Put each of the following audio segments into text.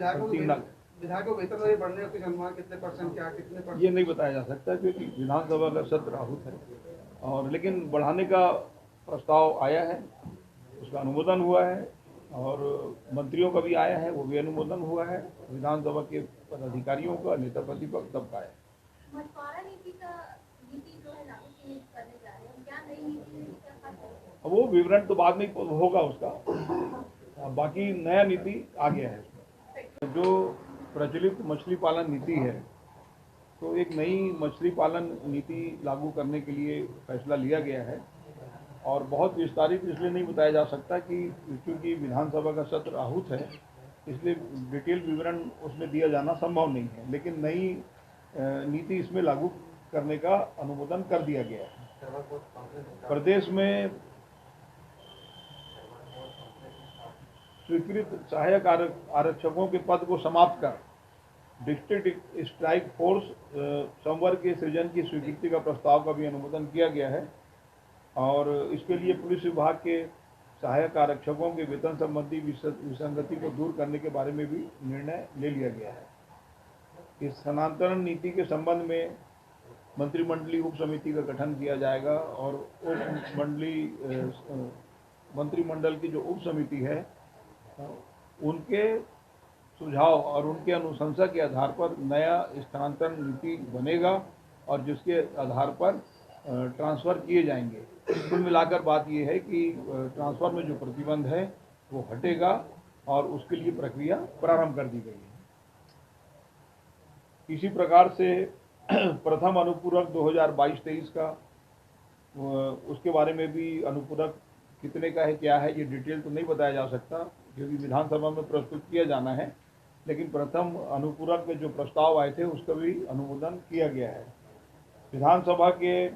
विधायकों को वेतन वही बढ़ने का अनुमान कितने परसेंट क्या कितने परसेंट ये नहीं बताया जा सकता क्योंकि विधानसभा का सत्र आहूत है और लेकिन बढ़ाने का प्रस्ताव आया है, उसका अनुमोदन हुआ है और मंत्रियों का भी आया है, वो भी अनुमोदन हुआ है, विधानसभा के पदाधिकारियों का, नेता प्रतिपक्ष सबका है। अब वो विवरण तो बाद में होगा उसका, बाकी नया नीति आ गया है। जो प्रचलित मछली पालन नीति है, तो एक नई मछली पालन नीति लागू करने के लिए फैसला लिया गया है और बहुत विस्तारित इसलिए नहीं बताया जा सकता कि क्योंकि विधानसभा का सत्र आहूत है, इसलिए डिटेल विवरण उसमें दिया जाना संभव नहीं है, लेकिन नई नीति इसमें लागू करने का अनुमोदन कर दिया गया है। प्रदेश में स्वीकृत सहायक आरक्षकों के पद को समाप्त कर डिस्ट्रिक्ट स्ट्राइक फोर्स संवर्ग के सृजन की स्वीकृति का प्रस्ताव का भी अनुमोदन किया गया है और इसके लिए पुलिस विभाग के सहायक आरक्षकों के वेतन संबंधी विसंगति को दूर करने के बारे में भी निर्णय ले लिया गया है। इस स्थानांतरण नीति के संबंध में मंत्रिमंडलीय उप समिति का गठन किया जाएगा और मंत्रिमंडल की जो उप समिति है उनके सुझाव और उनके अनुशंसा के आधार पर नया स्थानांतरण नीति बनेगा और जिसके आधार पर ट्रांसफ़र किए जाएंगे। कुल मिलाकर बात ये है कि ट्रांसफ़र में जो प्रतिबंध है वो हटेगा और उसके लिए प्रक्रिया प्रारंभ कर दी गई है। इसी प्रकार से प्रथम अनुपूरक 2022-23 का उसके बारे में भी अनुपूरक कितने का है क्या है ये डिटेल तो नहीं बताया जा सकता क्योंकि विधानसभा में प्रस्तुत किया जाना है, लेकिन प्रथम अनुपूरक में जो प्रस्ताव आए थे उसका भी अनुमोदन किया गया है। विधानसभा के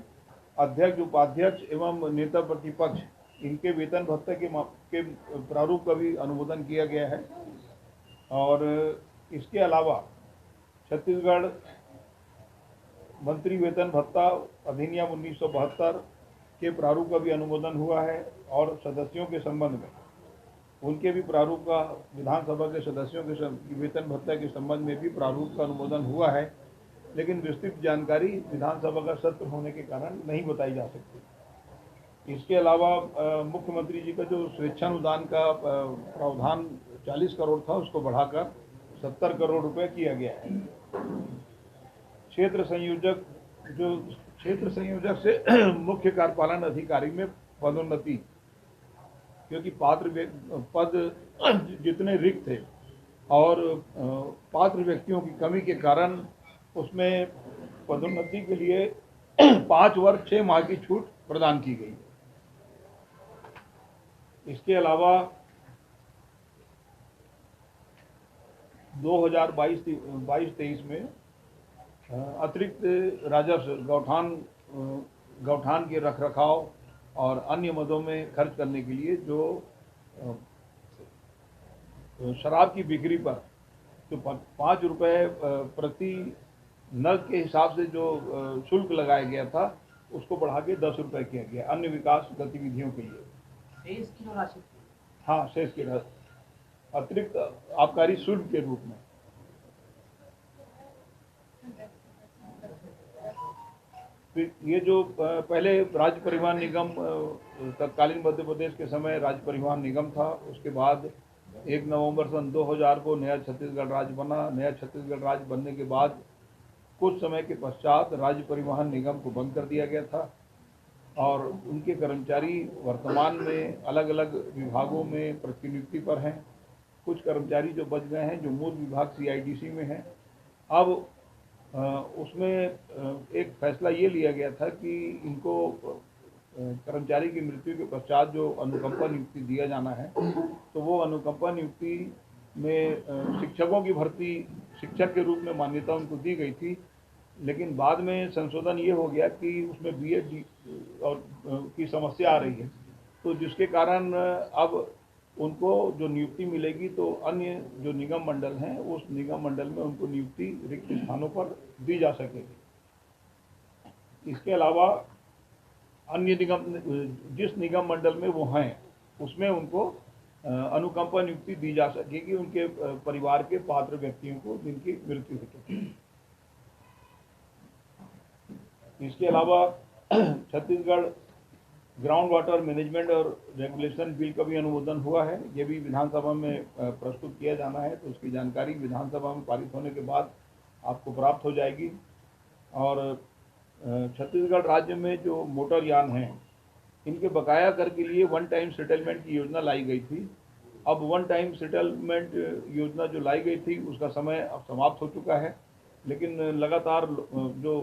अध्यक्ष, उपाध्यक्ष एवं नेता प्रतिपक्ष इनके वेतन भत्ते के प्रारूप का भी अनुमोदन किया गया है और इसके अलावा छत्तीसगढ़ मंत्री वेतन भत्ता अधिनियम 1972 के प्रारूप का भी अनुमोदन हुआ है और सदस्यों के संबंध में उनके भी प्रारूप का, विधानसभा के सदस्यों के वेतन भत्ता के संबंध में भी प्रारूप का अनुमोदन हुआ है, लेकिन विस्तृत जानकारी विधानसभा का सत्र होने के कारण नहीं बताई जा सकती। इसके अलावा मुख्यमंत्री जी का जो स्वेच्छानुदान का प्रावधान 40 करोड़ था उसको बढ़ाकर 70 करोड़ रुपए किया गया है। क्षेत्र संयोजक से मुख्य कार्यपालन अधिकारी में पदोन्नति, क्योंकि पद जितने रिक्त थे और पात्र व्यक्तियों की कमी के कारण उसमें पदोन्नति के लिए 5 वर्ष 6 माह की छूट प्रदान की गई। इसके अलावा 2022-23 में अतिरिक्त राजस्व गौठान के रखरखाव और अन्य मदों में खर्च करने के लिए जो शराब की बिक्री पर जो 5 रुपये प्रति नग के हिसाब से जो शुल्क लगाया गया था उसको बढ़ा के 10 रुपये किया गया अन्य विकास गतिविधियों के लिए। शेष की जो राशि, हाँ, शेष की राशि अतिरिक्त आबकारी शुल्क के रूप में। ये जो पहले राज्य परिवहन निगम तत्कालीन मध्य प्रदेश के समय राज्य परिवहन निगम था, उसके बाद 1 नवंबर सन 2000 को नया छत्तीसगढ़ राज्य बना। नया छत्तीसगढ़ राज्य बनने के बाद कुछ समय के पश्चात राज्य परिवहन निगम को बंद कर दिया गया था और उनके कर्मचारी वर्तमान में अलग अलग विभागों में प्रतिनियुक्ति पर हैं। कुछ कर्मचारी जो बच गए हैं जो मूल विभाग CIDC में हैं। अब उसमें एक फैसला ये लिया गया था कि इनको कर्मचारी की मृत्यु के पश्चात जो अनुकंपा नियुक्ति दिया जाना है तो वो अनुकंपा नियुक्ति में शिक्षकों की भर्ती शिक्षक के रूप में मान्यता उनको दी गई थी, लेकिन बाद में संशोधन ये हो गया कि उसमें BEd और की समस्या आ रही है, तो जिसके कारण अब उनको जो नियुक्ति मिलेगी तो अन्य जो निगम मंडल हैं उस निगम मंडल में उनको नियुक्ति रिक्त स्थानों पर दी जा सकेगी। इसके अलावा अन्य निगम जिस निगम मंडल में वो हैं उसमें उनको अनुकंपा नियुक्ति दी जा सकेगी उनके परिवार के पात्र व्यक्तियों को जिनकी मृत्यु हो चुकी है। इसके अलावा छत्तीसगढ़ ग्राउंड वाटर मैनेजमेंट और रेगुलेशन बिल का भी अनुमोदन हुआ है। ये भी विधानसभा में प्रस्तुत किया जाना है, तो उसकी जानकारी विधानसभा में पारित होने के बाद आपको प्राप्त हो जाएगी। और छत्तीसगढ़ राज्य में जो मोटर यान हैं, इनके बकाया कर के लिए वन टाइम सेटलमेंट की योजना लाई गई थी। अब वन टाइम सेटलमेंट योजना जो लाई गई थी उसका समय अब समाप्त हो चुका है, लेकिन लगातार जो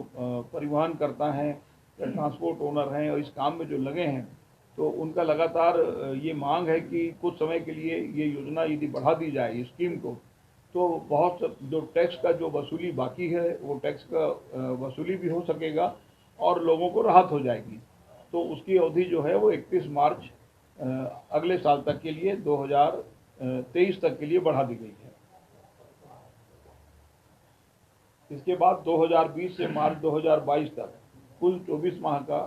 परिवहन करता हैं या ट्रांसपोर्ट ओनर हैं और इस काम में जो लगे हैं, तो उनका लगातार ये मांग है कि कुछ समय के लिए ये योजना यदि बढ़ा दी जाए इस स्कीम को, तो बहुत जो टैक्स का जो वसूली बाकी है वो टैक्स का वसूली भी हो सकेगा और लोगों को राहत हो जाएगी। तो उसकी अवधि जो है वो 31 मार्च अगले साल तक के लिए 2023 तक के लिए बढ़ा दी गई है। इसके बाद 2020 से मार्च 2022 तक कुल 24 माह का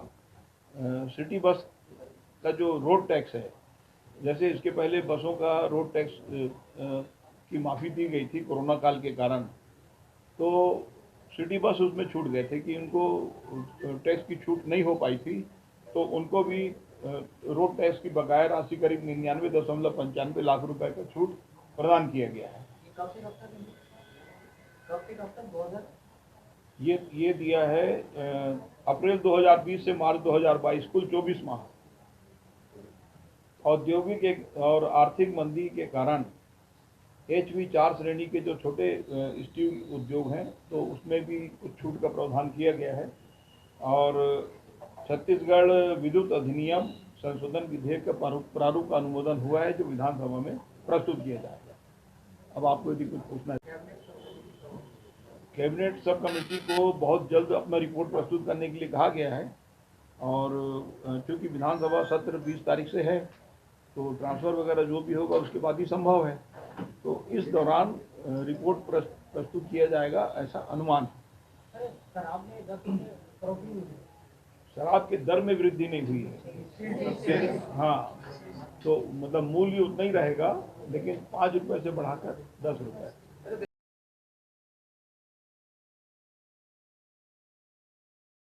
सिटी बस का जो रोड टैक्स है, जैसे इसके पहले बसों का रोड टैक्स की माफ़ी दी गई थी कोरोना काल के कारण, तो सिटी बस उसमें छूट गए थे कि उनको टैक्स की छूट नहीं हो पाई थी, तो उनको भी रोड टैक्स की बकाया राशि करीब 99.95 लाख रुपए का छूट प्रदान किया गया है। ये दिया है अप्रैल 2020 से मार्च 2022 कुल 24 माह। औद्योगिक और आर्थिक मंदी के कारण HV4 श्रेणी के जो छोटे स्टील उद्योग हैं, तो उसमें भी कुछ छूट का प्रावधान किया गया है। और छत्तीसगढ़ विद्युत अधिनियम संशोधन विधेयक का प्रारूप का अनुमोदन हुआ है, जो विधानसभा में प्रस्तुत किया जाएगा। अब आपको यदि कुछ पूछना है, कैबिनेट सब कमेटी को बहुत जल्द अपना रिपोर्ट प्रस्तुत करने के लिए कहा गया है। और चूँकि विधानसभा सत्र 20 तारीख से है, तो ट्रांसफ़र वगैरह जो भी होगा उसके बाद ही संभव है, तो इस दौरान रिपोर्ट प्रस्तुत किया जाएगा, ऐसा अनुमान है। शराब के दर में वृद्धि नहीं हुई है। हाँ, तो मतलब मूल्य उतना ही रहेगा, लेकिन 5 रुपये से बढ़ाकर 10 रुपये।